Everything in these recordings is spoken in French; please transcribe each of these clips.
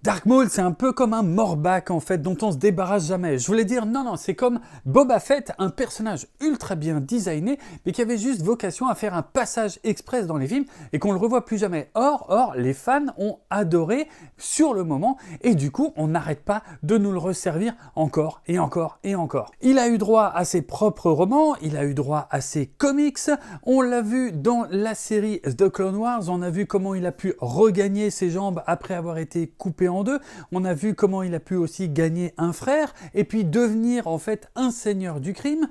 Dark Maul, c'est un peu comme un Morback en fait, dont on se débarrasse jamais. Je voulais dire, non, c'est comme Boba Fett, un personnage ultra bien designé, mais qui avait juste vocation à faire un passage express dans les films et qu'on le revoit plus jamais. Or, les fans ont adoré sur le moment et du coup, on n'arrête pas de nous le resservir encore et encore et encore. Il a eu droit à ses propres romans, il a eu droit à ses comics, on l'a vu dans la série The Clone Wars, on a vu comment il a pu regagner ses jambes après avoir été coupé en deux, on a vu comment il a pu aussi gagner un frère, et puis devenir en fait un seigneur du crime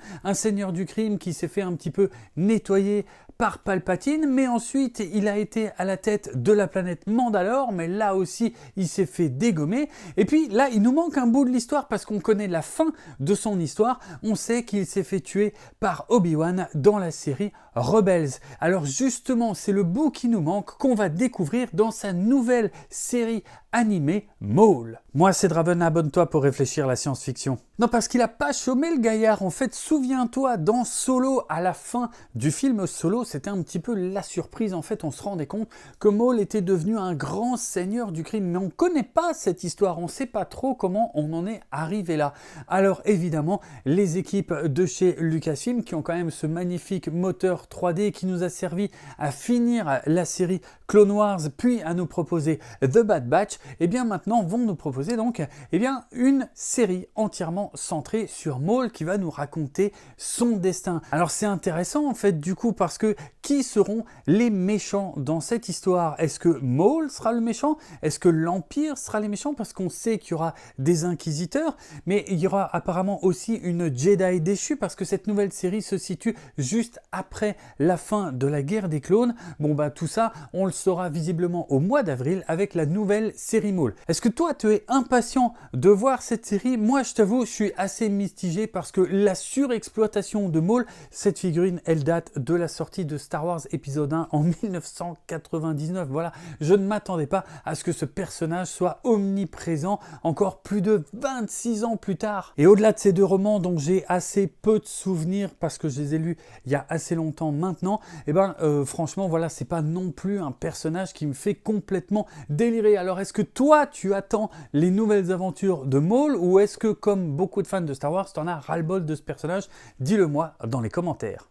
qui s'est fait un petit peu nettoyer par Palpatine, mais ensuite il a été à la tête de la planète Mandalore, mais là aussi il s'est fait dégommer, et puis là il nous manque un bout de l'histoire parce qu'on connaît la fin de son histoire, on sait qu'il s'est fait tuer par Obi-Wan dans la série Rebels. Alors justement c'est le bout qui nous manque qu'on va découvrir dans sa nouvelle série animée Maul. Moi c'est Draven, abonne-toi pour réfléchir à la science-fiction. Non, parce qu'il a pas chômé le gaillard, en fait souviens-toi dans Solo, à la fin du film Solo, c'était un petit peu la surprise, en fait on se rendait compte que Maul était devenu un grand seigneur du crime, mais on connaît pas cette histoire, on sait pas trop comment on en est arrivé là. Alors évidemment les équipes de chez Lucasfilm qui ont quand même ce magnifique moteur 3D qui nous a servi à finir la série Clone Wars puis à nous proposer The Bad Batch, et bien maintenant vont nous proposer donc une série entièrement centrée sur Maul qui va nous raconter son destin. Alors c'est intéressant en fait du coup parce que qui seront les méchants dans cette histoire? Est-ce que Maul sera le méchant? Est-ce que l'Empire sera les méchants? Parce qu'on sait qu'il y aura des inquisiteurs, mais il y aura apparemment aussi une Jedi déchue parce que cette nouvelle série se situe juste après la fin de la guerre des clones. Bon bah tout ça on le saura visiblement au mois d'avril avec la nouvelle série Maul. Est-ce que toi tu es impatient de voir cette série? Moi je t'avoue je suis assez mitigé parce que la surexploitation de Maul, cette figurine elle date de la sortie de Star Wars épisode 1 en 1999. Voilà, je ne m'attendais pas à ce que ce personnage soit omniprésent encore plus de 26 ans plus tard. Et au-delà de ces deux romans dont j'ai assez peu de souvenirs parce que je les ai lus il y a assez longtemps maintenant, franchement voilà, c'est pas non plus un personnage qui me fait complètement délirer. Alors est-ce que toi tu attends les nouvelles aventures de Maul ou est-ce que comme beaucoup de fans de Star Wars t'en as ras-le-bol de ce personnage? Dis-le moi dans les commentaires.